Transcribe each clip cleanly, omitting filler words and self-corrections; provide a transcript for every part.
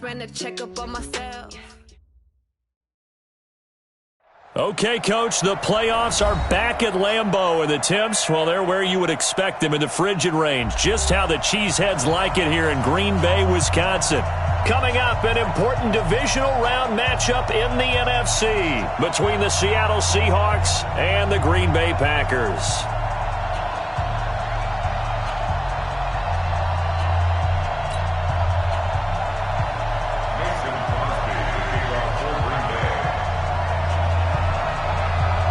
Ran a checkup on myself. Okay, Coach, the playoffs are back at Lambeau, and the temps, well, they're where you would expect them in the frigid range. Just how the Cheeseheads like it here in Green Bay, Wisconsin. Coming up, an important divisional round matchup in the NFC between the Seattle Seahawks and the Green Bay Packers.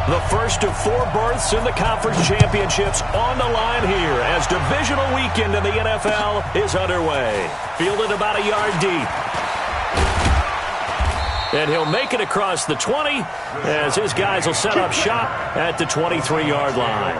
The first of 4 berths in the conference championships on the line here as divisional weekend in the NFL is underway. Fielded about a yard deep. And he'll make it across the 20 as his guys will set up shop at the 23-yard line.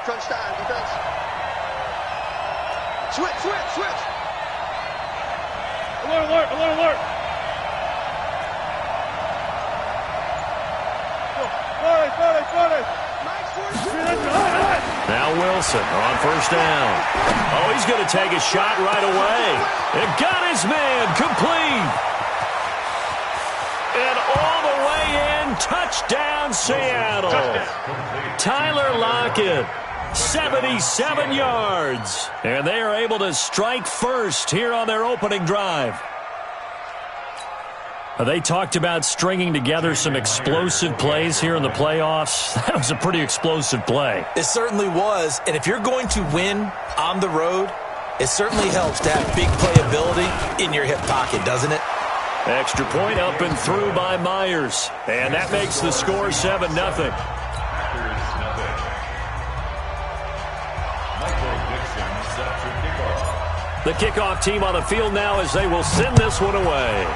Crunch down, defense. Switch. Alert. Now Wilson on first down. Oh, he's going to take a shot right away. It got his man complete. And all the way in, touchdown Seattle. Tyler Lockett, 77 yards. And they are able to strike first here on their opening drive. They talked about stringing together some explosive plays here in the playoffs. That was a pretty explosive play. It certainly was. And if you're going to win on the road, it certainly helps to have big playability in your hip pocket, doesn't it? Extra point up and through by Myers. And that makes the score 7-0. The kickoff team on the field now as they will send this one away.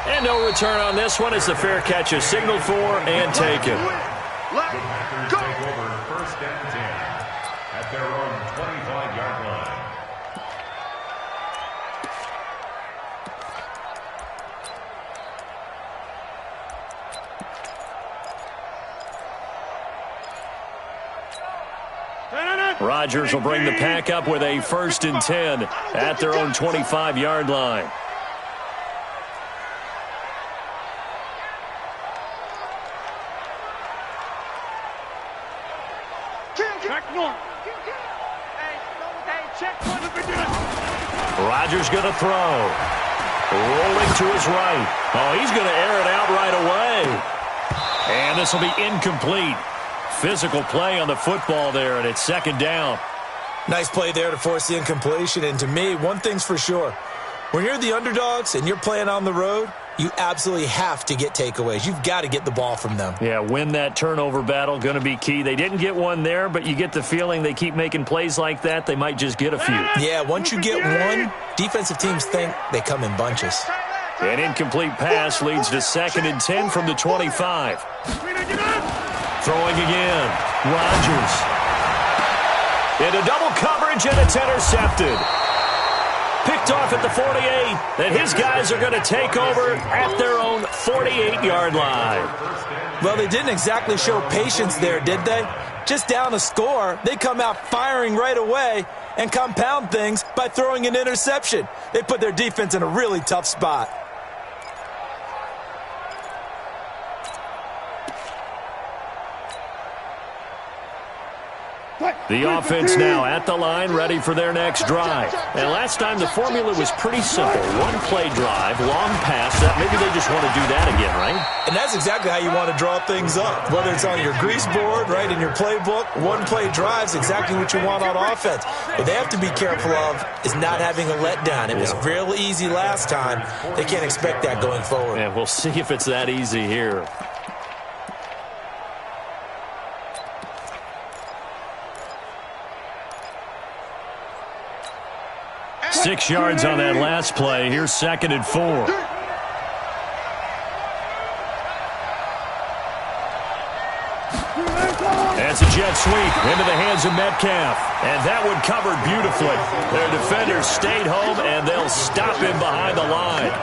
And no return on this one as the fair catch is signaled for and taken. Let go. Take over first and 10 at their own 25-yard line. Rodgers will bring the pack up with a 1st and 10 at their own 25-yard line. Rodgers going to throw. Rolling to his right. Oh, he's going to air it out right away. And this will be incomplete. Physical play on the football there, and it's 2nd down. Nice play there to force the incompletion. And to me, one thing's for sure. When you're the underdogs and you're playing on the road, you absolutely have to get takeaways. You've got to get the ball from them. Yeah, win that turnover battle, going to be key. They didn't get one there, but you get the feeling they keep making plays like that, they might just get a few. Yeah, once you get one, defensive teams think they come in bunches. An incomplete pass leads to 2nd and 10 from the 25. Throwing again. Rodgers. Into double coverage, and it's intercepted. Picked off at the 48, and his guys are going to take over at their own 48-yard line. Well, they didn't exactly show patience there, did they? Just down a score, they come out firing right away and compound things by throwing an interception. They put their defense in a really tough spot. The offense now at the line, ready for their next drive. And last time the formula was pretty simple. One-play drive, long pass. Maybe they just want to do that again, right? And that's exactly how you want to draw things up. Whether it's on your grease board, right, in your playbook, one-play drive's exactly what you want on offense. What they have to be careful of is not having a letdown. It was real easy last time. They can't expect that going forward. And we'll see if it's that easy here. 6 yards on that last play. Here's 2nd and 4. That's a jet sweep into the hands of Metcalf. And that one covered beautifully. Their defenders stayed home, and they'll stop him behind the line.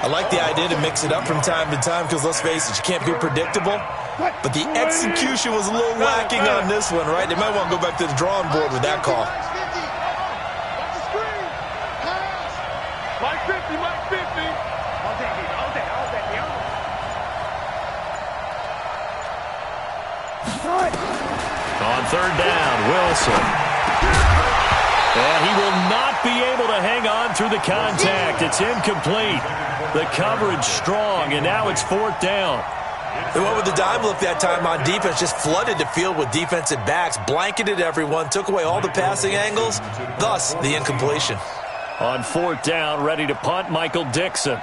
I like the idea to mix it up from time to time because, let's face it, you can't be predictable. But the execution was a little lacking on this one, right? They might want to go back to the drawing board with that call. Mike 50, Mike 50. On 3rd down, Wilson. And he will not be able to hang on through the contact. It's incomplete. The coverage strong, and now it's 4th down. They went with the dime look that time on defense, just flooded the field with defensive backs, blanketed everyone, took away all the passing angles, thus the incompletion. On 4th down, ready to punt, Michael Dixon.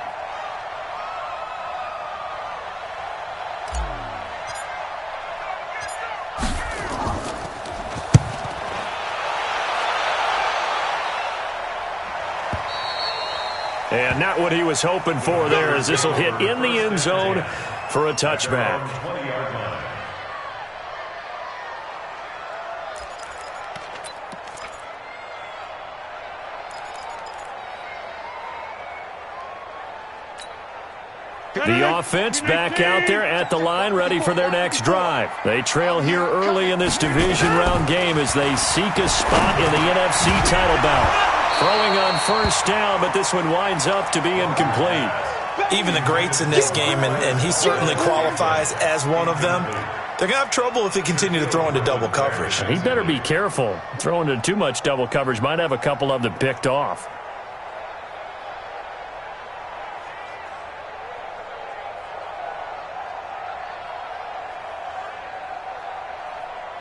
And not what he was hoping for there, as this will hit in the end zone for a touchback. The offense back out there at the line, ready for their next drive. They trail here early in this division round game as they seek a spot in the NFC title bout. Throwing on 1st down, but this one winds up to be incomplete. Even the greats in this game, and he certainly qualifies as one of them, they're going to have trouble if they continue to throw into double coverage. He better be careful. Throwing into too much double coverage might have a couple of them picked off.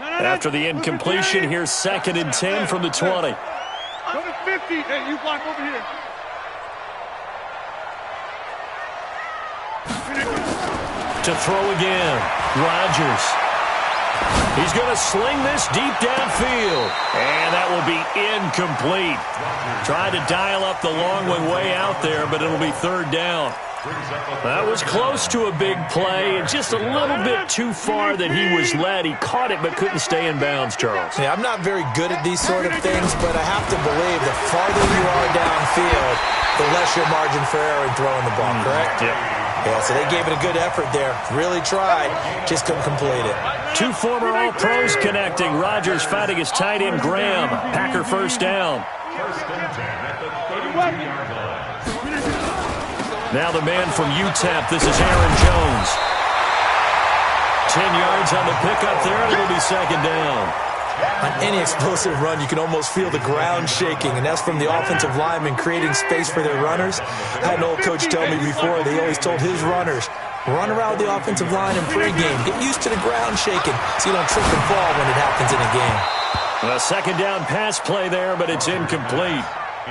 After the incompletion, here's 2nd and 10 from the 20. Go to 50. Hey, you block over here. To throw again, Rodgers. He's going to sling this deep downfield. And that will be incomplete. Tried to dial up the long one way out there, but it'll be 3rd down. That was close to a big play, and just a little bit too far that he was led. He caught it but couldn't stay in bounds, Charles. Yeah, I'm not very good at these sort of things, but I have to believe the farther you are downfield, the less your margin for error in throwing the ball, correct? Yep. Yeah, so they gave it a good effort there. Really tried, just couldn't complete it. 2 former All-Pros connecting. Rodgers fighting his tight end, Graham. Packer 1st down. Now the man from UTEP, this is Aaron Jones. 10 yards on the pickup there, and it'll be 2nd down. On any explosive run, you can almost feel the ground shaking, and that's from the offensive linemen creating space for their runners. I had an old coach tell me before, they always told his runners, run around the offensive line in pregame. Get used to the ground shaking so you don't trip and fall when it happens in a game. A 2nd down pass play there, but it's incomplete.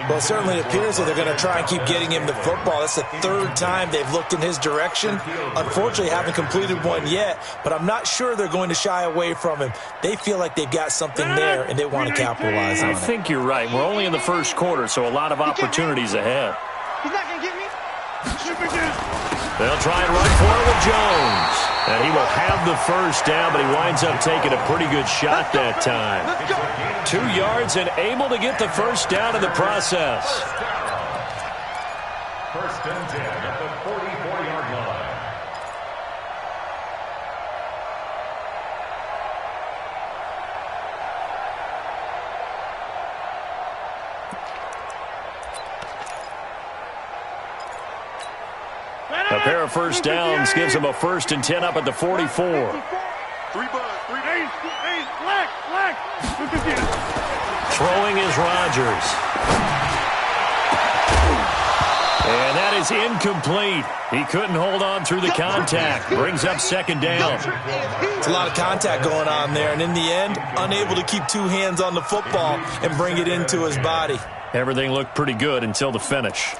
Well, it certainly appears that they're going to try and keep getting him the football. That's the 3rd time they've looked in his direction. Unfortunately, haven't completed one yet, but I'm not sure they're going to shy away from him. They feel like they've got something there, and they want to capitalize on it. I think you're right. We're only in the 1st quarter, so a lot of opportunities ahead. He's not going to get me. They'll try and run for it with Jones. And he will have the 1st down, but he winds up taking a pretty good shot that time. 2 yards and able to get the 1st down in the process. 1st and 10 at the 44-yard line. A pair of 1st downs gives him a 1st and 10 up at the 44. 3 buds, 3 days, black. Throwing is Rodgers. And that is incomplete. He couldn't hold on through the contact. Brings up 2nd down. It's a lot of contact going on there, and in the end, unable to keep 2 hands on the football and bring it into his body. Everything looked pretty good until the finish.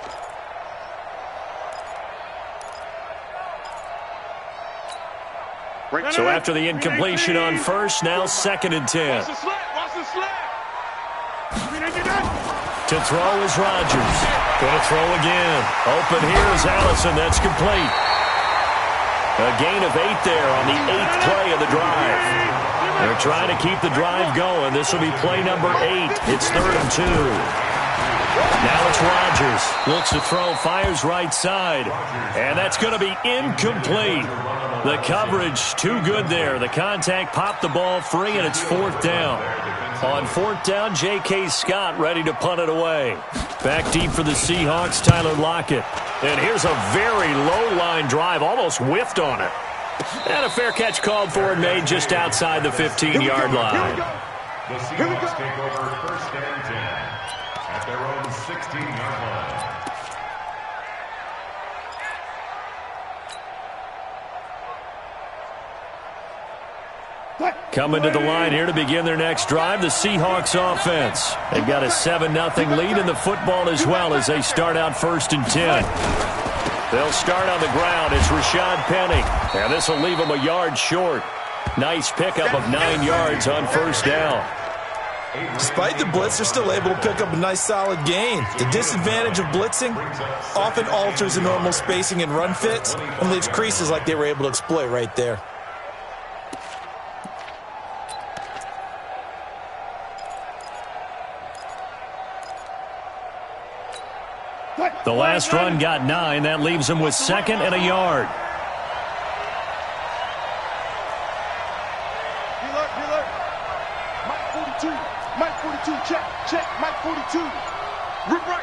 So after the incompletion on 1st, now 2nd and 10. Watch the slap. To throw is Rodgers. Going to throw again. Open here is Allison. That's complete. A gain of 8 there on the 8th play of the drive. They're trying to keep the drive going. This will be play number 8. It's 3rd and 2. Now it's Rodgers. Looks to throw, fires right side. And that's going to be incomplete. The coverage too good there. The contact popped the ball free, and it's 4th down. On 4th down, J.K. Scott ready to punt it away. Back deep for the Seahawks, Tyler Lockett. And here's a very low-line drive, almost whiffed on it. And a fair catch called for and made just outside the 15-yard line. The Seahawks take over 1st and 10 at their own 16-yard line. Coming to the line here to begin their next drive, the Seahawks offense. They've got a 7-0 lead in the football as well as they start out 1st and 10. They'll start on the ground. It's Rashad Penny. And this will leave them a yard short. Nice pickup of 9 yards on 1st down. Despite the blitz, they're still able to pick up a nice solid gain. The disadvantage of blitzing often alters the normal spacing and run fits and leaves creases like they were able to exploit right there. The last run got 9. That leaves him with 2nd and a yard. Reload. Mike 42, check. Mike 42. Rip right.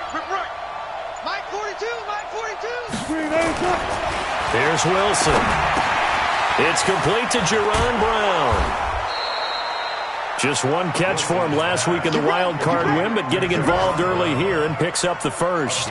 Mike 42. Screen anchor. Here's Wilson. It's complete to Jerron Brown. Just one catch for him last week in the wild card win, but getting involved early here and picks up the 1st.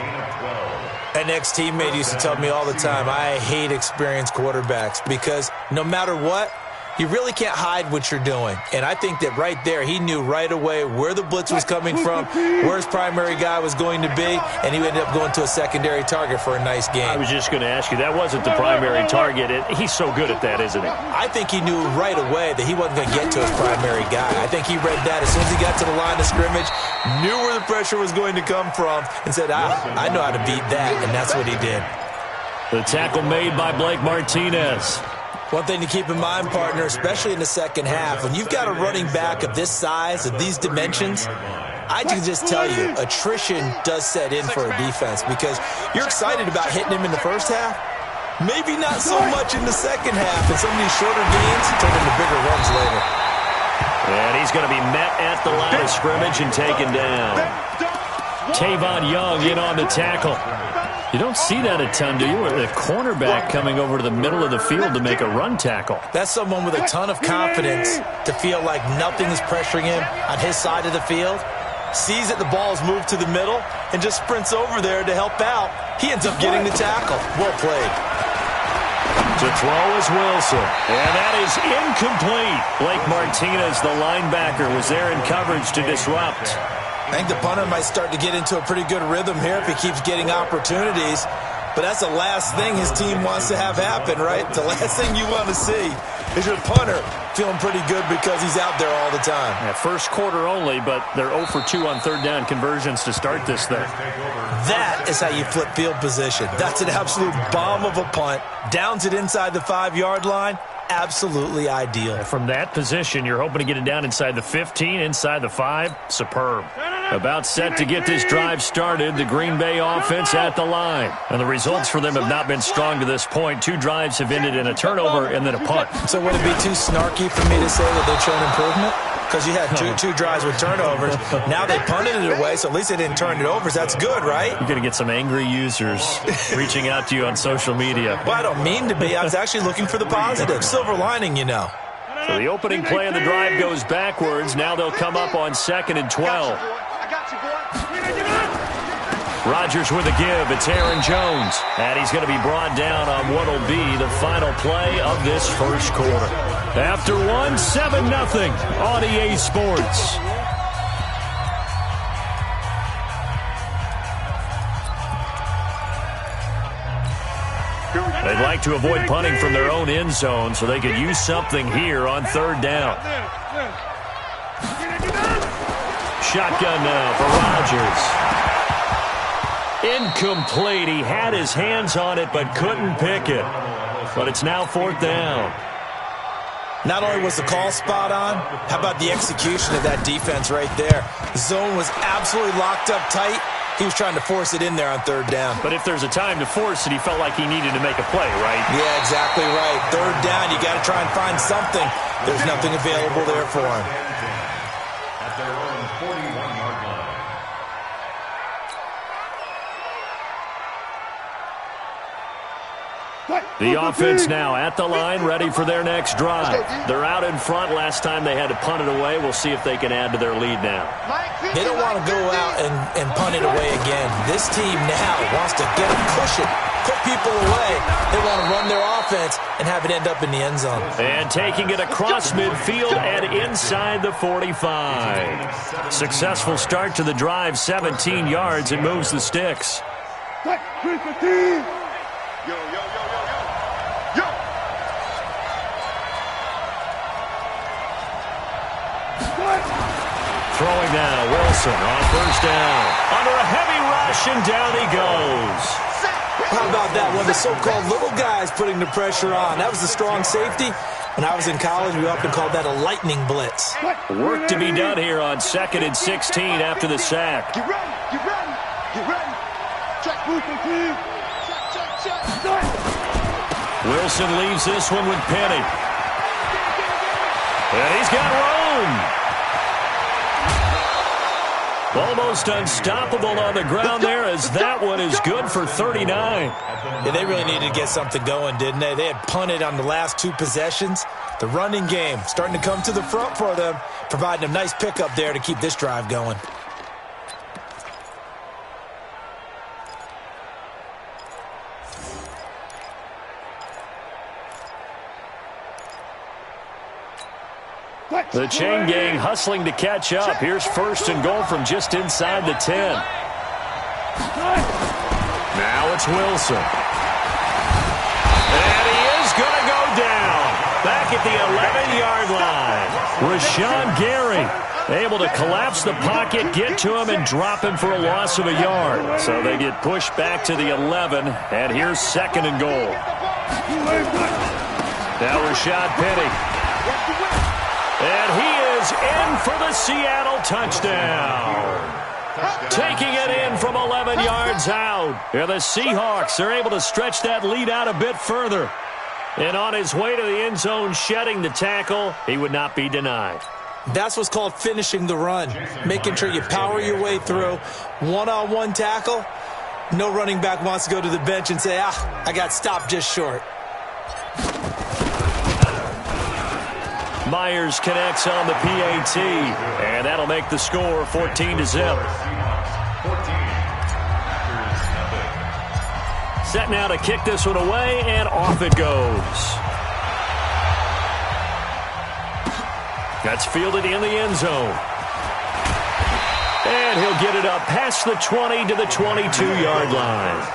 An ex-teammate used to tell me all the time, I hate experienced quarterbacks because no matter what, you really can't hide what you're doing. And I think that right there, he knew right away where the blitz was coming from, where his primary guy was going to be, and he ended up going to a secondary target for a nice game. I was just going to ask you, that wasn't the primary target. He's so good at that, isn't he? I think he knew right away that he wasn't going to get to his primary guy. I think he read that as soon as he got to the line of scrimmage, knew where the pressure was going to come from, and said, I know how to beat that, and that's what he did. The tackle made by Blake Martinez. One thing to keep in mind, partner, especially in the second half, when you've got a running back of this size, of these dimensions, I can just tell you, attrition does set in for a defense because you're excited about hitting him in the first half. Maybe not so much in the second half, and some of these shorter gains turn into bigger runs later. And he's going to be met at the line of scrimmage and taken down. Tavon Young in on the tackle. You don't see that a ton, do you? A cornerback coming over to the middle of the field to make a run tackle. That's someone with a ton of confidence to feel like nothing is pressuring him on his side of the field. Sees that the ball is moved to the middle and just sprints over there to help out. He ends up getting the tackle. Well played. To throw is Wilson. And that is incomplete. Blake Martinez, the linebacker, was there in coverage to disrupt. I think the punter might start to get into a pretty good rhythm here if he keeps getting opportunities. But that's the last thing his team wants to have happen, right? The last thing you want to see is your punter feeling pretty good because he's out there all the time. Yeah, first quarter only, but they're 0 for 2 on 3rd down conversions to start this thing. That is how you flip field position. That's an absolute bomb of a punt. Downs it inside the 5-yard line. Absolutely ideal. From that position, you're hoping to get it down inside the 15, inside the 5. Superb. About set to get this drive started, the Green Bay offense at the line. And the results for them have not been strong to this point. 2 drives have ended in a turnover and then a punt. So would it be too snarky for me to say that they've shown improvement? Because you had two drives with turnovers. Now they punted it away, so at least they didn't turn it over. So that's good, right? You're going to get some angry users reaching out to you on social media. Well, I don't mean to be. I was actually looking for the positive. Silver lining, you know. So the opening play of the drive goes backwards. Now they'll come up on 2nd and 12. Rodgers with a give. It's Aaron Jones. And he's going to be brought down on what will be the final play of this first quarter. After 7-0 on EA Sports. They'd like to avoid punting from their own end zone so they could use something here on 3rd down. shotgun now for Rodgers. Incomplete. He had his hands on it but couldn't pick it. But it's now 4th down. Not only was the call spot on, how about the execution of that defense right there? The zone was absolutely locked up tight. He was trying to force it in there on 3rd down. But if there's a time to force it, he felt like he needed to make a play, right? Yeah, exactly right. 3rd down, you got to try and find something. There's nothing available there for him. At their own 41-yard line. The offense now at the line, ready for their next drive. They're out in front. Last time they had to punt it away. We'll see if they can add to their lead now. They don't want to go out and punt it away again. This team now wants to get a cushion, put people away. They want to run their offense and have it end up in the end zone. And taking it across midfield and inside the 45. Successful start to the drive, 17 yards, and moves the sticks. Yo, yo, yo, yo, yo. Yo. Throwing now, Wilson on 1st down. Under a heavy rush, and down he goes. How about that? One of the so-called little guys putting the pressure on. That was the strong safety. When I was in college, we often called that a lightning blitz. Work to be done here on 2nd and 16 after the sack. Get ready, get ready, get ready. Check, movement, team. Check. Wilson leaves this one with Penny. And he's got room. Almost unstoppable on the ground there, as that one is good for 39. Yeah, they really needed to get something going, didn't they? They had punted on the last 2 possessions. The running game starting to come to the front for them, providing a nice pickup there to keep this drive going. The chain gang hustling to catch up. Here's 1st and goal from just inside the 10. Now it's Wilson. And he is going to go down. Back at the 11-yard line. Rashawn Gary able to collapse the pocket, get to him, and drop him for a loss of a yard. So they get pushed back to the 11, and here's 2nd and goal. Now Rashad Penny. And he is in for the Seattle touchdown. Taking it in from 11 yards out. And the Seahawks are able to stretch that lead out a bit further. And on his way to the end zone, shedding the tackle, he would not be denied. That's what's called finishing the run. Making sure you power your way through. One-on-one tackle. No running back wants to go to the bench and say, I got stopped just short. Myers connects on the PAT, and that'll make the score 14-0. Set now to kick this one away, and off it goes. That's fielded in the end zone. And he'll get it up past the 20 to the 22-yard line.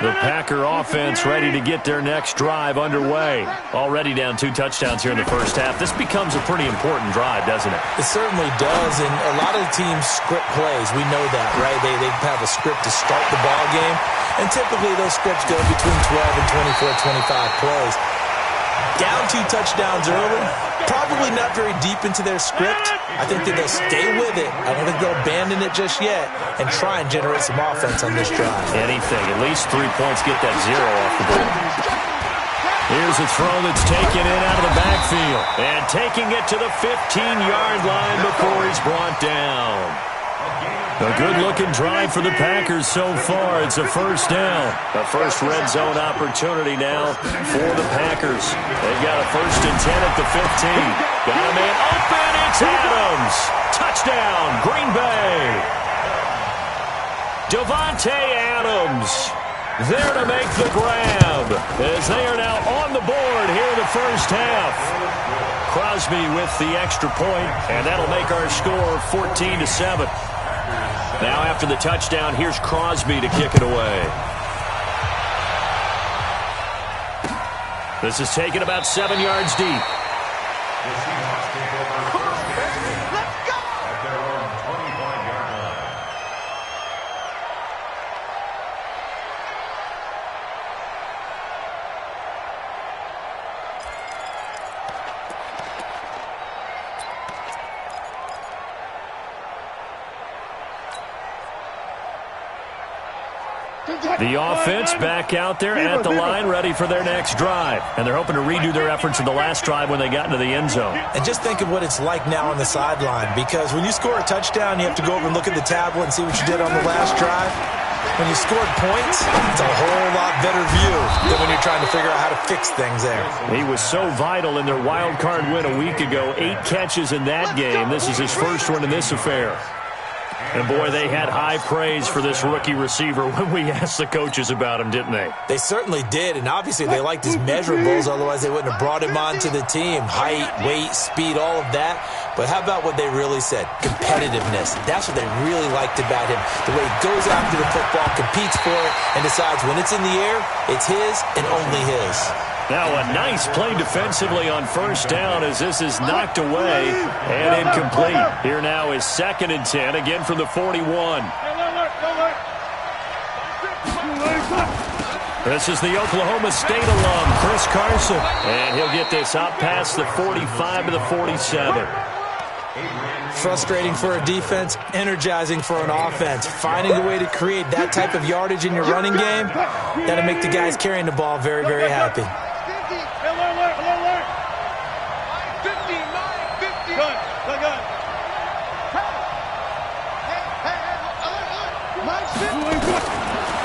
The Packer offense ready to get their next drive underway. Already down 2 touchdowns here in the first half. This becomes a pretty important drive, doesn't it? It certainly does, and a lot of the teams script plays. We know that, right? They have a script to start the ball game, and typically those scripts go between 12 and 24, 25 plays. Down 2 touchdowns early, probably not very deep into their script. I think that they'll stay with it. I don't think they'll abandon it just yet and try and generate some offense on this drive. Anything. At least 3 points, get that 0 off the board. Here's a throw that's taken in out of the backfield. And taking it to the 15-yard line before he's brought down. A good-looking drive for the Packers so far. It's a 1st down. A first red zone opportunity now for the Packers. They've got a 1st and 10 at the 15. Got a man open. It's Adams. Touchdown, Green Bay. Davante Adams there to make the grab as they are now on the board here in the first half. Crosby with the extra point, and that'll make our score 14-7. Now after the touchdown, here's Crosby to kick it away. This is taken about 7 yards deep. The Seahawks take over first and 10 at their own 25-yard line. The offense back out there at the line, ready for their next drive. And they're hoping to redo their efforts in the last drive when they got into the end zone. And just think of what it's like now on the sideline, because when you score a touchdown, you have to go over and look at the tablet and see what you did on the last drive. When you scored points, it's a whole lot better view than when you're trying to figure out how to fix things there. He was so vital in their wild card win a week ago. 8 catches in that game. This is his first one in this affair. And, boy, they had high praise for this rookie receiver when we asked the coaches about him, didn't they? They certainly did, and obviously they liked his measurables, otherwise they wouldn't have brought him onto the team. Height, weight, speed, all of that. But how about what they really said? Competitiveness. That's what they really liked about him. The way he goes after the football, competes for it, and decides when it's in the air, it's his and only his. Now a nice play defensively on first down as this is knocked away and incomplete. Here now is 2nd and 10, again from the 41. This is the Oklahoma State alum, Chris Carson. And he'll get this out past the 45 to the 47. Frustrating for a defense, energizing for an offense. Finding a way to create that type of yardage in your running game, that'll make the guys carrying the ball very, very happy.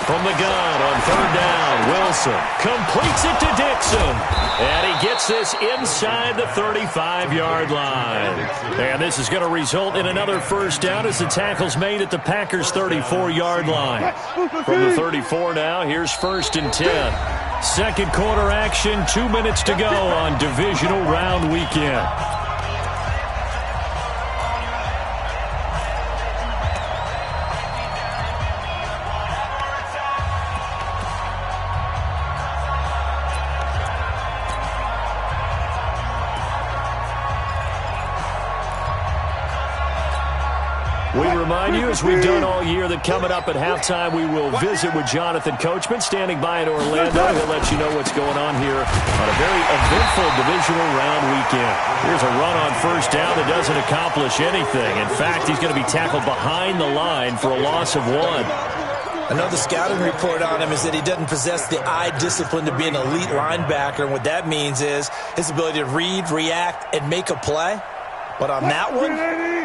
From the gun on 3rd down, Wilson completes it to Dixon. And he gets this inside the 35-yard line. And this is going to result in another first down as the tackle's made at the Packers' 34-yard line. From the 34 now, here's 1st and 10. Second quarter action, 2 minutes to go on divisional round weekend. We remind you, as we've done all year, that coming up at halftime, we will visit with Jonathan Coachman, standing by in Orlando. He'll let you know what's going on here on a very eventful divisional round weekend. Here's a run on first down that doesn't accomplish anything. In fact, he's going to be tackled behind the line for a loss of 1. Another scouting report on him is that he doesn't possess the eye discipline to be an elite linebacker, and what that means is his ability to read, react, and make a play. But on that one,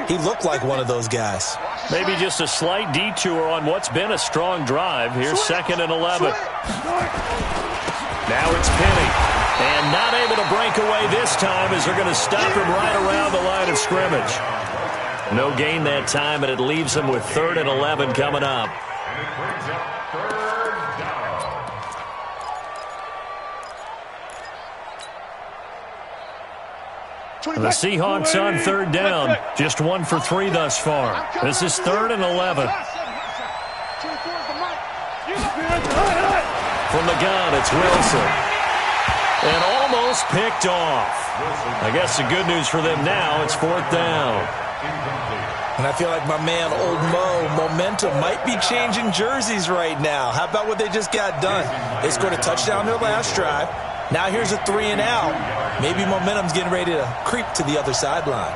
he looked like one of those guys. Maybe just a slight detour on what's been a strong drive. Here's 2nd and 11. Now it's Penny. And not able to break away this time as they're going to stop him right around the line of scrimmage. No gain that time, and it leaves him with 3rd and 11 coming up. And it brings up 3rd down. The Seahawks on 3rd down. Just 1 for 3 thus far. This is 3rd and 11. From the gun, it's Wilson. And almost picked off. I guess the good news for them now, it's 4th down. And I feel like my man, Old Mo, momentum might be changing jerseys right now. How about what they just got done? They scored a touchdown their last drive. Now here's a 3 and out. Maybe momentum's getting ready to creep to the other sideline.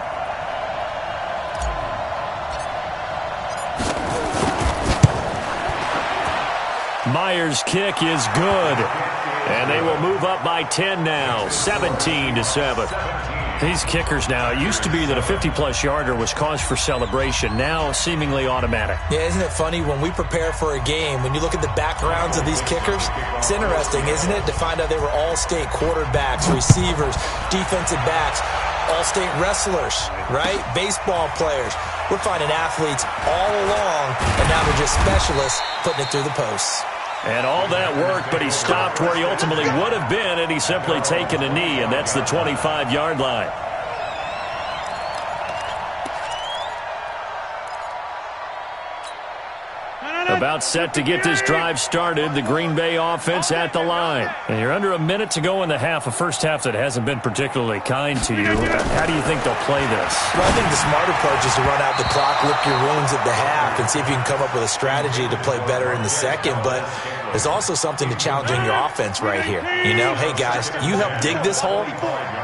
Myers' kick is good. And they will move up by 10 now, 17-7. These kickers now, it used to be that a 50-plus yarder was cause for celebration. Now seemingly automatic. Yeah, isn't it funny when we prepare for a game, when you look at the backgrounds of these kickers, it's interesting, isn't it, to find out they were all-state quarterbacks, receivers, defensive backs, all-state wrestlers, right? Baseball players. We're finding athletes all along, and now they're just specialists putting it through the posts. And all that work, but he stopped where he ultimately would have been, and he's simply taken a knee, and that's the 25-yard line. About set to get this drive started. The Green Bay offense at the line. And you're under a minute to go in the half. A first half that hasn't been particularly kind to you. How do you think they'll play this? Well, I think the smart approach is to run out the clock, lick your wounds at the half, and see if you can come up with a strategy to play better in the second. But there's also something to challenging your offense right here. You know, hey, guys, you help dig this hole.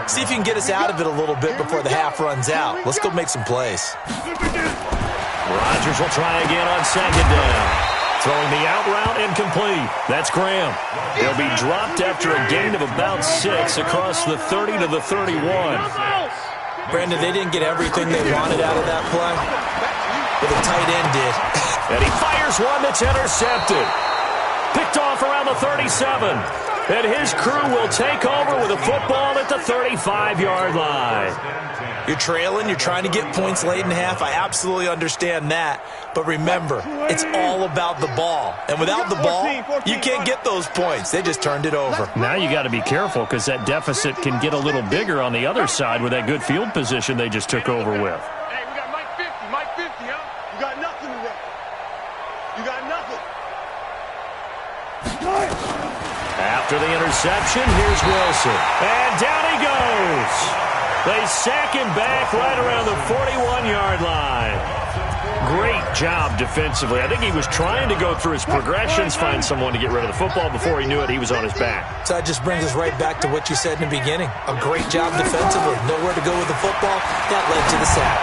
See if you can get us out of it a little bit before the half runs out. Let's go make some plays. Rodgers will try again on second down. Throwing the out route incomplete. That's Graham. He'll be dropped after a gain of about 6 across the 30 to the 31. Brandon, they didn't get everything they wanted out of that play, but the tight end did. And he fires one that's intercepted. Picked off around the 37. And his crew will take over with a football at the 35-yard line. You're trailing. You're trying to get points late in half. I absolutely understand that. But remember, it's all about the ball. And without the ball, you can't get those points. They just turned it over. Now you got to be careful because that deficit can get a little bigger on the other side with that good field position they just took over with. Hey, we got Mike 50, huh? You got nothing today. You got nothing. After the interception, here's Wilson. And down he goes. They sack him back right around the 41-yard line. Great job defensively. I think he was trying to go through his progressions, find someone to get rid of the football. Before he knew it, he was on his back. So that just brings us right back to what you said in the beginning. A great job defensively. Nowhere to go with the football. That led to the sack.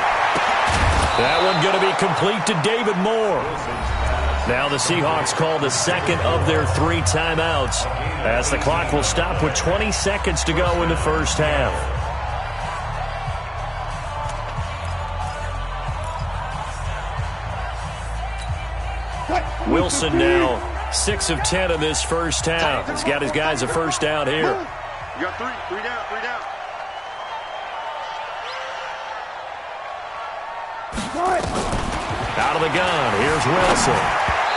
That one going to be complete to David Moore. Now the Seahawks call the second of their 3 timeouts as the clock will stop with 20 seconds to go in the first half. Wilson now 6 of 10 in this first half. He's got his guys a first down here. You got 3 down, 3 down. Out of the gun, here's Wilson.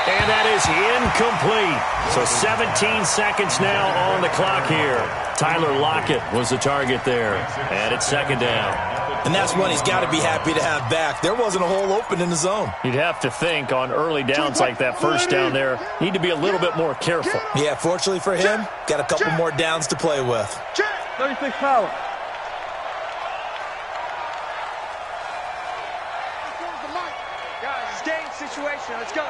And that is incomplete. So 17 seconds now on the clock here. Tyler Lockett was the target there. And it's second down. And that's one he's got to be happy to have back. There wasn't a hole open in the zone. You'd have to think on early downs like that first down there, need to be a little bit more careful. Yeah, fortunately for him, got a couple more downs to play with. 36 power. Guys, it's game situation. Let's go.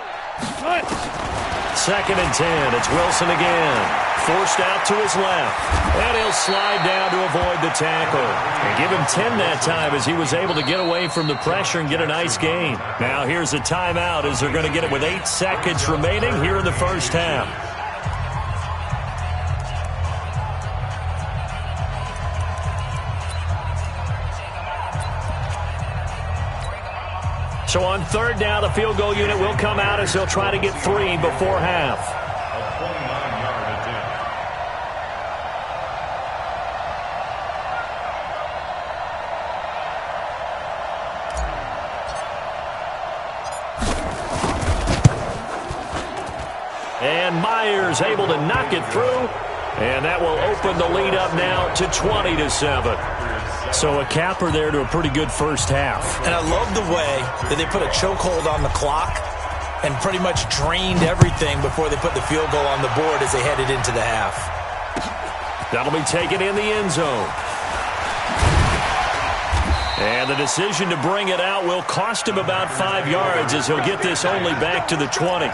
Second and 10. It's Wilson again. Forced out to his left. And he'll slide down to avoid the tackle. And give him 10 that time as he was able to get away from the pressure and get a nice gain. Now here's a timeout as they're going to get it with 8 seconds remaining here in the first half. So on third down, the field goal unit will come out as they'll try to get 3 before half. A 29-yard attempt. And Myers able to knock it through. And that will open the lead up now to 20-7. So a capper there to a pretty good first half. And I love the way that they put a chokehold on the clock and pretty much drained everything before they put the field goal on the board as they headed into the half. That'll be taken in the end zone. And the decision to bring it out will cost him about 5 yards as he'll get this only back to the 20.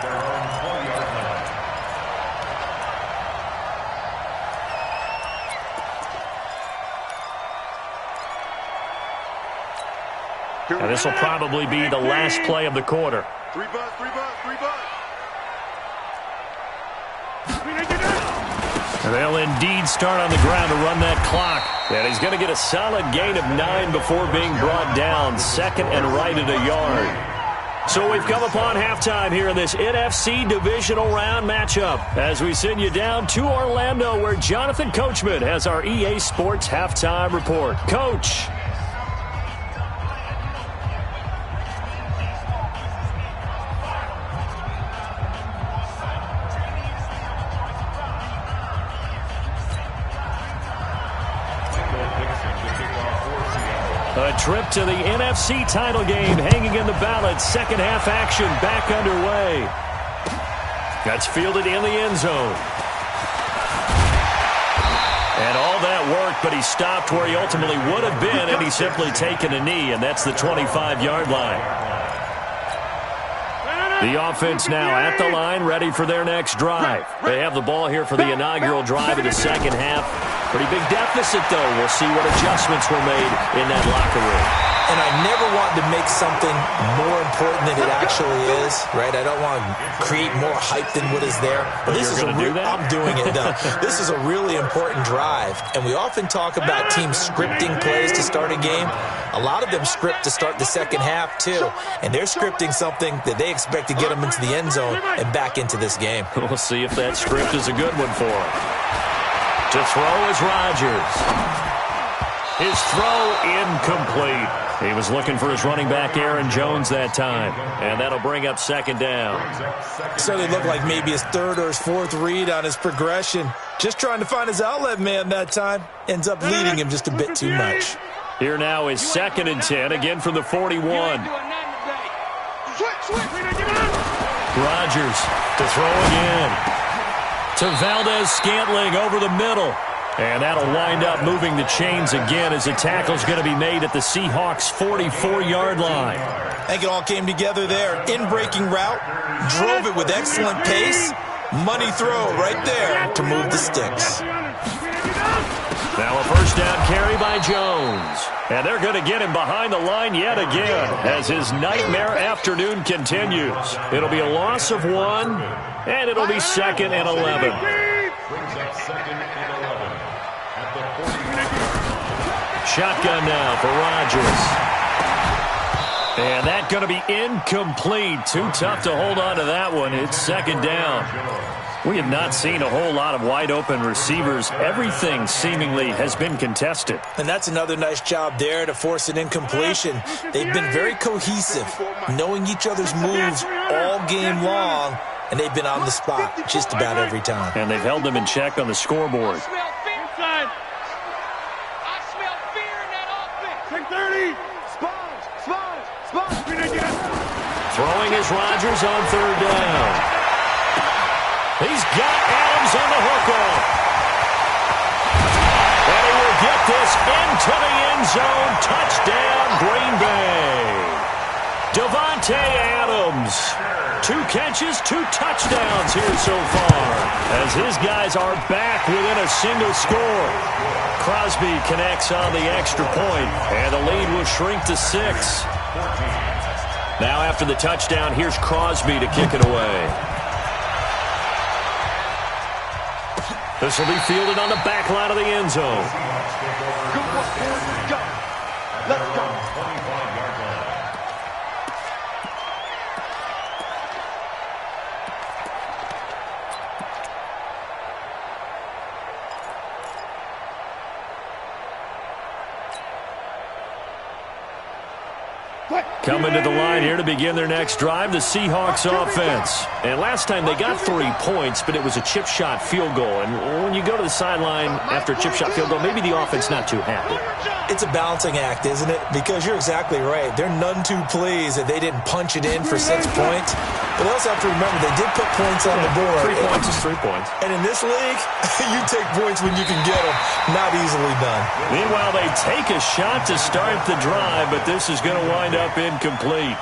And this will probably be the last play of the quarter. 3 bus, 3 bus, 3 bus. And they'll indeed start on the ground to run that clock. And he's going to get a solid gain of 9 before being brought down. Second and right at a yard. So we've come upon halftime here in this NFC Divisional Round matchup as we send you down to Orlando where Jonathan Coachman has our EA Sports Halftime Report. Coach. A trip to the NFC title game hanging in the balance. Second half action back underway. That's fielded in the end zone. And all that worked, but he stopped where he ultimately would have been, and he's simply taken a knee, and that's the 25-yard line. The offense now at the line, ready for their next drive. They have the ball here for the inaugural drive of the second half. Pretty big deficit, though. We'll see what adjustments were made in that locker room. And I never want to make something more important than it actually is, right? I don't want to create more hype than what is there. But this is I'm doing it, though. This is a really important drive. And we often talk about teams scripting plays to start a game. A lot of them script to start the second half, too. And they're scripting something that they expect to get them into the end zone and back into this game. We'll see if that script is a good one for them. To throw is Rodgers. His throw incomplete. He was looking for his running back, Aaron Jones, that time. And that'll bring up second down. So it looked like maybe his third or his fourth read on his progression. Just trying to find his outlet man that time. Ends up leading him just a bit too much. Here now is 2nd and 10, again from the 41. Rodgers to throw again. To Valdez-Scantling over the middle. And that'll wind up moving the chains again as the tackle's going to be made at the Seahawks' 44-yard line. I think it all came together there. In-breaking route, drove it with excellent pace. Money throw right there to move the sticks. Now a first down carry by Jones. And they're going to get him behind the line yet again as his nightmare afternoon continues. It'll be a loss of 1, and it'll be 2nd and 11. Shotgun now for Rodgers. And that's going to be incomplete. Too tough to hold on to that one. It's 2nd down. We have not seen a whole lot of wide-open receivers. Everything seemingly has been contested. And that's another nice job there to force an incompletion. They've been very cohesive, knowing each other's moves all game long, and they've been on the spot just about every time. And they've held them in check on the scoreboard. Throwing is Rodgers on 3rd down. He's got Adams on the hook off. And he will get this into the end zone. Touchdown, Green Bay. Davante Adams. 2 catches, 2 touchdowns here so far, as his guys are back within a single score. Crosby connects on the extra point, and the lead will shrink to 6. Now after the touchdown, here's Crosby to kick it away. This will be fielded on the back line of the end zone. Let's go. Coming to the line here to begin their next drive, the Seahawks offense. And last time they got 3 points, but it was a chip shot field goal. And when you go to the sideline after a chip shot field goal, maybe the offense not too happy. It's a balancing act, isn't it? Because you're exactly right. They're none too pleased that they didn't punch it in for 6 points. But they also have to remember they did put points on the board. 3 points is 3 points. And in this league, you take points when you can get them. Not easily done. Meanwhile, they take a shot to start the drive, but this is going to wind up incomplete.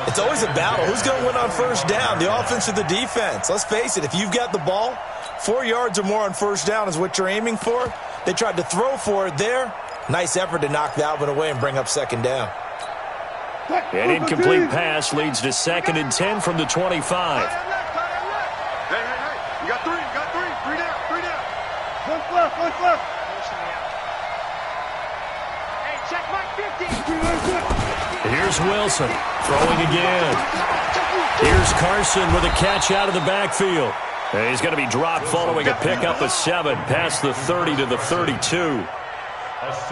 It's always a battle. Who's going to win on first down, the offense or the defense? Let's face it, if you've got the ball, 4 yards or more on first down is what you're aiming for. They tried to throw for it there. Nice effort to knock that one away and bring up 2nd down. An incomplete pass leads to 2nd and 10 from the 25. Hey. You got 3. You got 3. 3 down. 3 down. One left. Hey, check my 50. Here's Wilson throwing again. Here's Carson with a catch out of the backfield. And he's going to be dropped following a pickup of 7 past the 30 to the 32.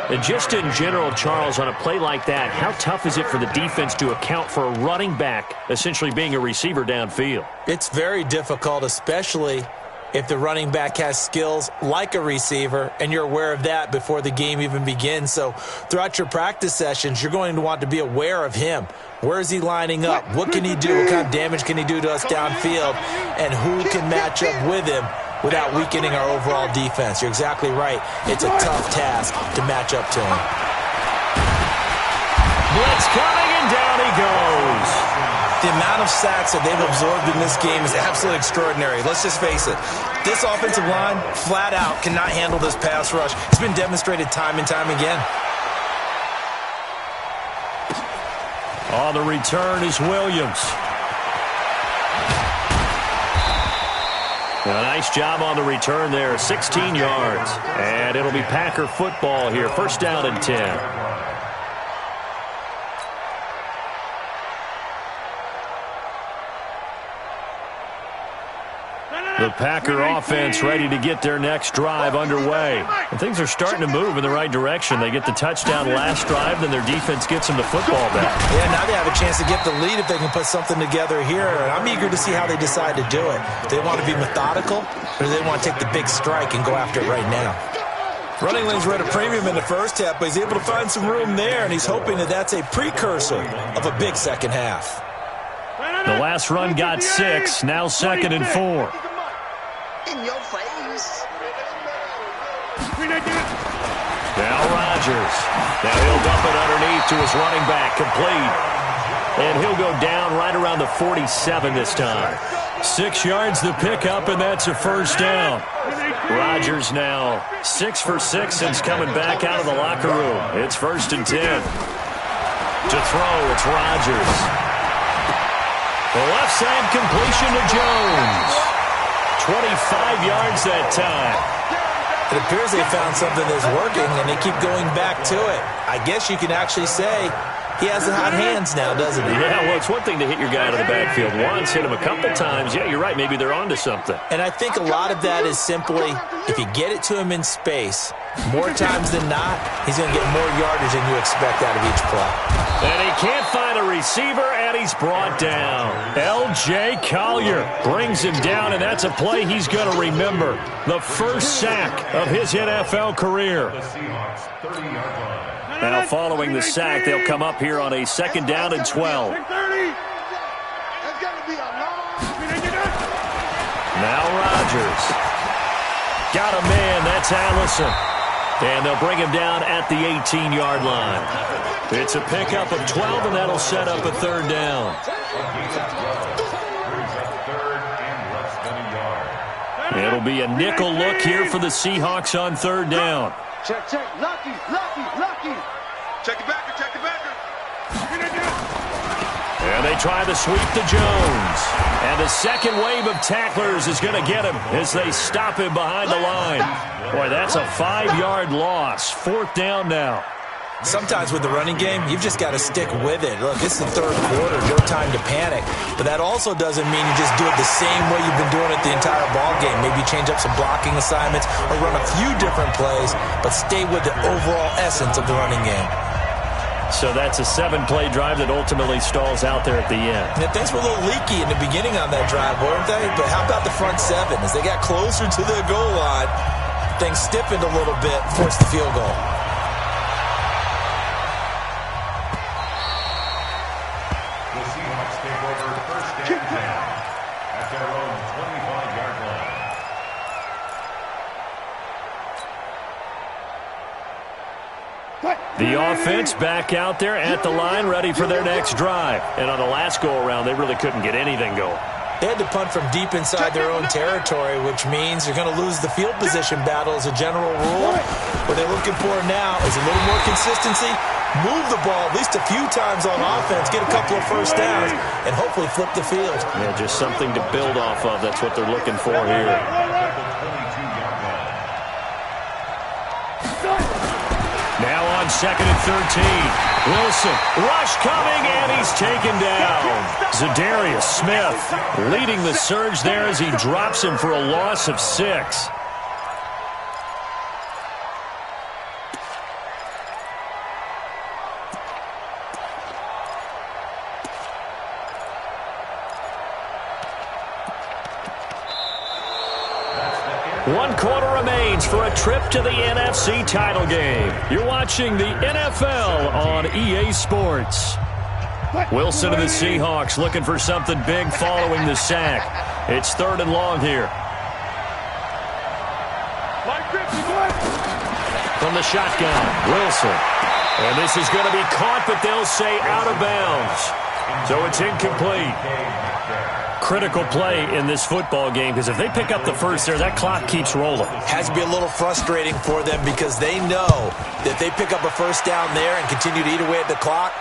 And just in general, Charles, on a play like that, how tough is it for the defense to account for a running back essentially being a receiver downfield? It's very difficult, especially if the running back has skills like a receiver, and you're aware of that before the game even begins. So throughout your practice sessions, you're going to want to be aware of him. Where is he lining up? What can he do? What kind of damage can he do to us downfield? And who can match up with him without weakening our overall defense? You're exactly right. It's a tough task to match up to him. Blitz coming, and down he goes. The amount of sacks that they've absorbed in this game is absolutely extraordinary. Let's just face it. This offensive line, flat out, cannot handle this pass rush. It's been demonstrated time and time again. On the return is Williams. A nice job on the return there, 16 yards. And it'll be Packer football here, first down and 10. The Packer offense ready to get their next drive underway. And things are starting to move in the right direction. They get the touchdown last drive, then their defense gets them the football back. Yeah, now they have a chance to get the lead if they can put something together here. And I'm eager to see how they decide to do it. Do they want to be methodical, or do they want to take the big strike and go after it right now? Running lanes were at a premium in the first half, but he's able to find some room there, and he's hoping that that's a precursor of a big second half. The last run got 6, now 2nd and 4. In your face. Now Rodgers. Now he'll dump it underneath to his running back, complete. And he'll go down right around the 47 this time. 6 yards the pickup, and that's a first down. Rodgers now 6 for 6 since coming back out of the locker room. It's 1st and 10. To throw, it's Rodgers. The left side completion to Jones. 25 yards that time. It appears they found something that's working, and they keep going back to it. I guess you can actually say he has the hot hands now, doesn't he? Yeah, well, it's one thing to hit your guy out of the backfield once, hit him a couple times. Yeah, you're right. Maybe they're onto something. And I think a lot of that is simply, if you get it to him in space, more times than not, he's going to get more yardage than you expect out of each play. And he can't find a receiver, and he's brought down. L.J. Collier brings him down, and that's a play he's going to remember. The first sack of his NFL career. Now following the sack, they'll come up here on a 2nd down and 12. Now Rodgers. Got a man, that's Allison. And they'll bring him down at the 18-yard line. It's a pickup of 12, and that'll set up a 3rd down. It'll be a nickel look here for the Seahawks on 3rd down. Check, check. Lucky. Check it back. And they try the sweep to Jones. And the second wave of tacklers is going to get him as they stop him behind the line. Boy, that's a 5-yard loss. 4th down now. Sometimes with the running game, you've just got to stick with it. Look, it's the 3rd quarter, no time to panic. But that also doesn't mean you just do it the same way you've been doing it the entire ball game. Maybe change up some blocking assignments or run a few different plays, but stay with the overall essence of the running game. So that's a 7-play drive that ultimately stalls out there at the end. Yeah, things were a little leaky in the beginning on that drive, weren't they? But how about the front 7? As they got closer to the goal line, things stiffened a little bit, forced the field goal. The Seahawks take over 1st and 10 at their own 25-yard line. The offense back out there at the line, ready for their next drive. And on the last go-around, they really couldn't get anything going. They had to punt from deep inside their own territory, which means you're going to lose the field position battle as a general rule. What they're looking for now is a little more consistency, move the ball at least a few times on offense, get a couple of first downs, and hopefully flip the field. Yeah, just something to build off of. That's what they're looking for here. Now on 2nd and 13. Wilson, rush coming, and he's taken down. Zadarius Smith leading the surge there as he drops him for a loss of 6. 1 quarter remains for a trip to the NFC title game. You're watching the NFL on EA Sports. Wilson of the Seahawks looking for something big following the sack. It's 3rd and long here. From the shotgun, Wilson. And this is going to be caught, but they'll say out of bounds. So it's incomplete. Critical play in this football game, because if they pick up the first there, that clock keeps rolling. Has to be a little frustrating for them because they know that if they pick up a first down there and continue to eat away at the clock,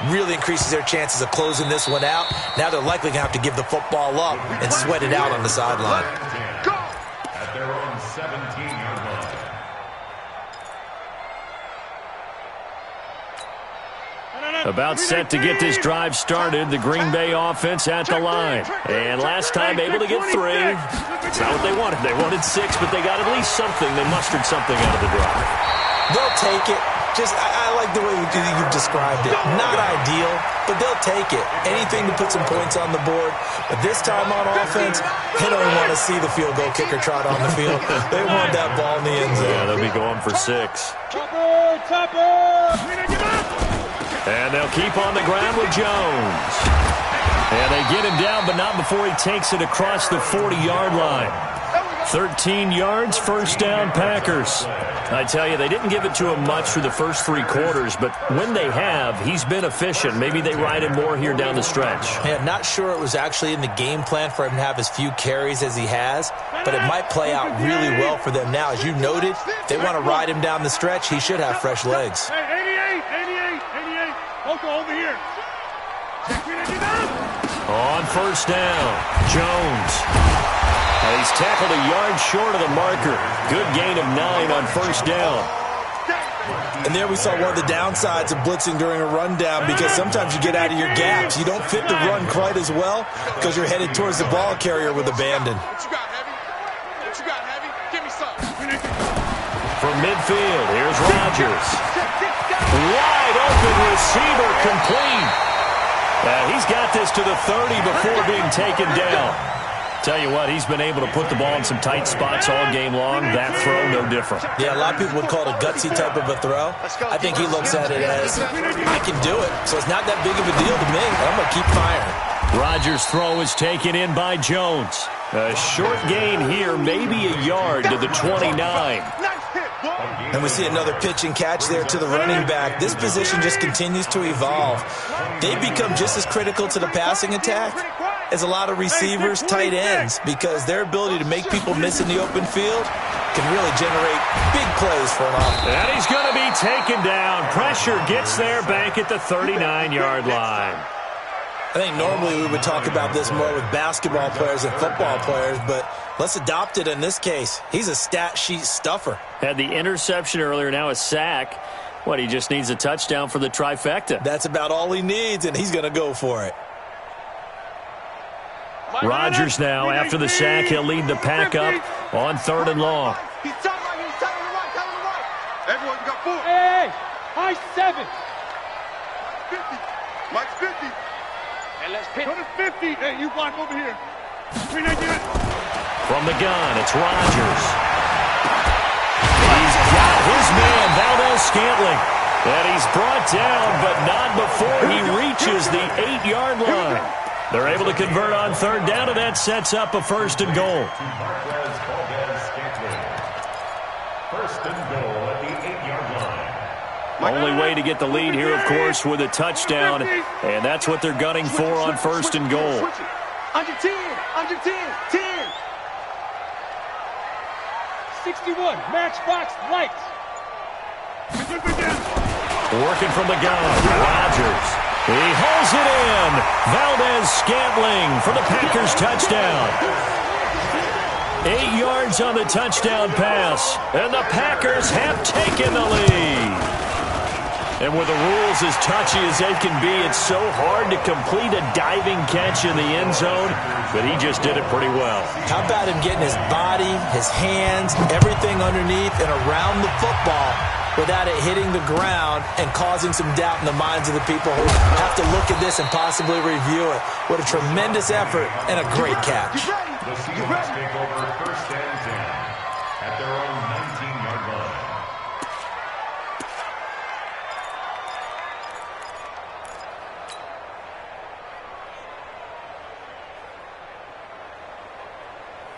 really increases their chances of closing this one out. Now they're likely going to have to give the football up and sweat it out on the sideline. At their own 17-yard line. About set to get this drive started, the Green Bay offense at the line. And last time able to get 3. It's not what they wanted. They wanted 6, but they got at least something. They mustered something out of the drive. They'll take it. I like the way you described it. Not ideal, but they'll take it. Anything to put some points on the board. But this time on offense, they don't want to see the field goal kicker trot on the field. They want that ball in the end zone. Yeah, they'll be going for 6. And they'll keep on the ground with Jones. And they get him down, but not before he takes it across the 40-yard line. 13 yards, first down, Packers. I tell you, they didn't give it to him much for the first 3 quarters, but when they have, he's been efficient. Maybe they ride him more here down the stretch. Yeah, not sure it was actually in the game plan for him to have as few carries as he has, but it might play out really well for them now. As you noted, they want to ride him down the stretch. He should have fresh legs. Hey, 88. Over here. On first down, Jones. He's tackled a yard short of the marker. Good gain of 9 on first down. And there we saw one of the downsides of blitzing during a rundown, because sometimes you get out of your gaps. You don't fit the run quite as well because you're headed towards the ball carrier with abandon. What you got, Heavy? Give me some. From midfield, here's Rodgers. Wide open receiver, complete. He's got this to the 30 before being taken down. Tell you what, he's been able to put the ball in some tight spots all game long. That throw, no different. Yeah, a lot of people would call it a gutsy type of a throw. I think he looks at it as, I can do it, so it's not that big of a deal to me. I'm going to keep firing. Rodgers' throw is taken in by Jones. A short gain here, maybe a yard to the 29. And we see another pitch and catch there to the running back. This position just continues to evolve. They become just as critical to the passing attack as a lot of receivers, tight ends, because their ability to make people miss in the open field can really generate big plays for an offense. And he's going to be taken down. Pressure gets there back at the 39-yard line. I think normally we would talk about this more with basketball players and football players, but let's adopt it in this case. He's a stat sheet stuffer. Had the interception earlier, now a sack. What, he just needs a touchdown for the trifecta. That's about all he needs, and he's going to go for it. Rodgers now, after the sack, he'll lead the pack up on 3rd and long. He's telling the right. Everyone got 4. Hey, high 7. 50. Mike's 50. And let's pitch. Go to 50. Hey, you block over here. From the gun, it's Rodgers. He's got his man, Valdez-Scantling. And he's brought down, but not before he reaches the 8-yard line. They're able to convert on 3rd down, and that sets up a 1st and goal. First and goal at the 8-yard line. Only way to get the lead here, of course, with a touchdown, and that's what they're gunning for on 1st and goal. Under 10. 10. 61, matchbox lights. Working from the gun, Rodgers. He hauls it in. Valdez-Scantling for the Packers touchdown. 8 yards on the touchdown pass, and the Packers have taken the lead. And with the rules as touchy as they can be, it's so hard to complete a diving catch in the end zone, but he just did it pretty well. How about him getting his body, his hands, everything underneath and around the football without it hitting the ground and causing some doubt in the minds of the people who have to look at this and possibly review it. What a tremendous effort and a great catch. The Seahawks take over 1st and 10.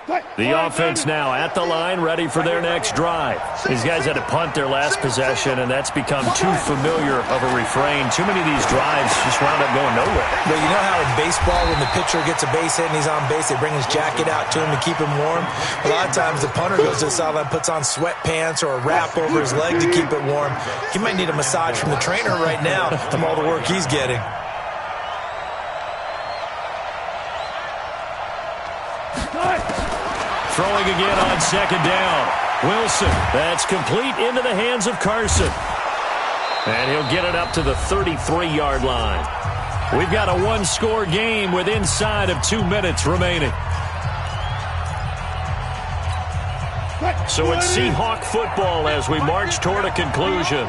The offense now at the line, ready for their next drive. These guys had to punt their last possession, and that's become too familiar of a refrain. Too many of these drives just wound up going nowhere. Well, you know how in baseball, when the pitcher gets a base hit and he's on base, they bring his jacket out to him to keep him warm? A lot of times the punter goes to the sideline, puts on sweatpants or a wrap over his leg to keep it warm. He might need a massage from the trainer right now from all the work he's getting. Throwing again on second down. Wilson, that's complete into the hands of Carson. And he'll get it up to the 33-yard line. We've got a one-score game with inside of 2 minutes remaining. So it's Seahawk football as we march toward a conclusion.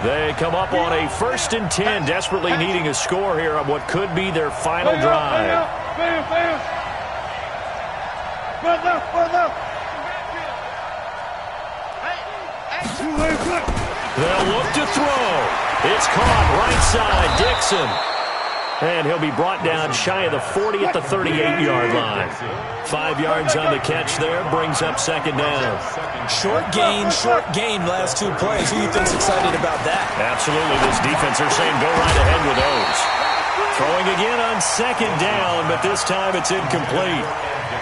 They come up on a 1st and 10, desperately needing a score here on what could be their final drive. They'll look to throw. It's caught right side, Dixon. And he'll be brought down shy of the 40 at the 38-yard line. 5 yards on the catch there, brings up second down. Short gain, last 2 plays. Who do you think's excited about that? Absolutely, this defense, they're saying go right ahead with those. Throwing again on second down, but this time it's incomplete.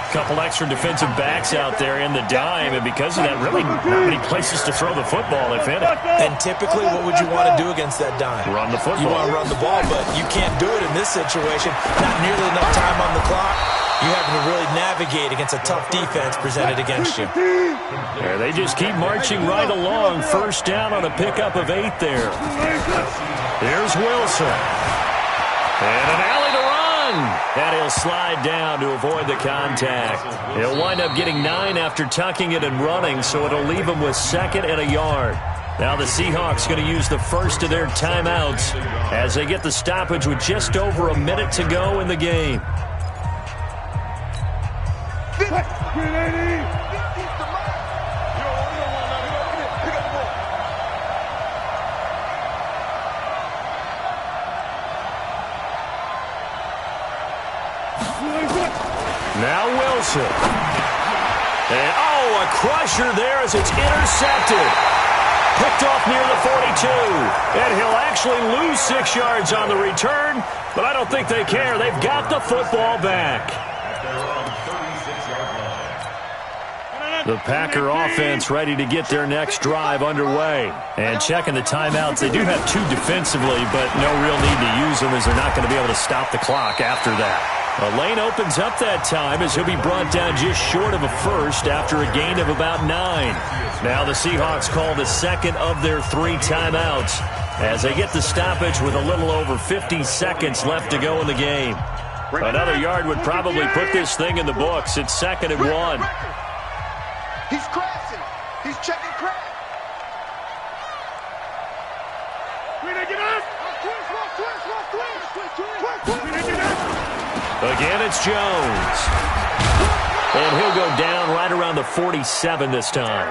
Couple extra defensive backs out there in the dime, and because of that, really not many places to throw the football, if any. And typically, what would you want to do against that dime? Run the football. You want to run the ball, but you can't do it in this situation. Not nearly enough time on the clock. You having to really navigate against a tough defense presented against you. There, they just keep marching right along. First down on a pickup of 8 there. Here's Wilson. And an alley to run. And he'll slide down to avoid the contact. He'll wind up getting 9 after tucking it and running, so it'll leave him with 2nd and a yard. Now the Seahawks going to use the first of their timeouts as they get the stoppage with just over a minute to go in the game. Now Wilson. And, a crusher there as it's intercepted. Picked off near the 42. And he'll actually lose 6 yards on the return, but I don't think they care. They've got the football back. The Packer offense ready to get their next drive underway. And checking the timeouts, they do have 2 defensively, but no real need to use them as they're not going to be able to stop the clock after that. A lane opens up that time as he'll be brought down just short of a first after a gain of about 9. Now the Seahawks call the second of their 3 timeouts as they get the stoppage with a little over 50 seconds left to go in the game. Another yard would probably put this thing in the books. It's 2nd and 1. He's crashing. He's checking crash. Again, it's Jones. And he'll go down right around the 47 this time.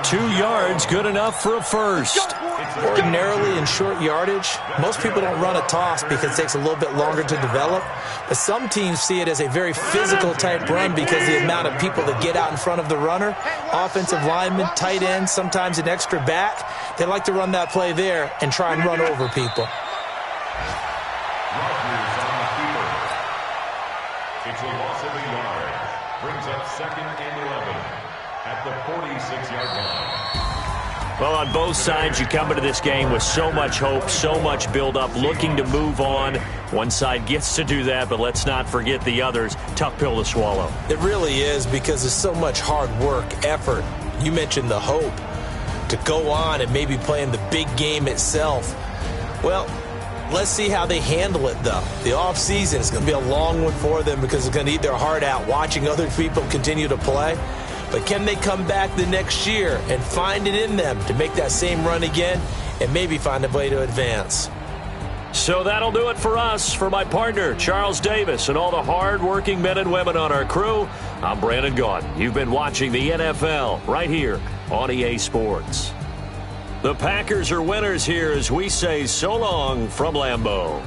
2 yards, good enough for a first. Ordinarily in short yardage, most people don't run a toss because it takes a little bit longer to develop. But some teams see it as a very physical type run because the amount of people that get out in front of the runner, offensive linemen, tight ends, sometimes an extra back, they like to run that play there and try and run over people. It's a loss of a yard. Brings up 2nd and 11 at the 46-yard line. Well, on both sides, you come into this game with so much hope, so much build-up, looking to move on. One side gets to do that, but let's not forget the others. Tough pill to swallow. It really is because there's so much hard work, effort. You mentioned the hope to go on and maybe play in the big game itself. Well, let's see how they handle it, though. The offseason is going to be a long one for them because it's going to eat their heart out watching other people continue to play. But can they come back the next year and find it in them to make that same run again and maybe find a way to advance? So that'll do it for us. For my partner, Charles Davis, and all the hard-working men and women on our crew, I'm Brandon Gaudin. You've been watching the NFL right here on EA Sports. The Packers are winners here as we say so long from Lambeau.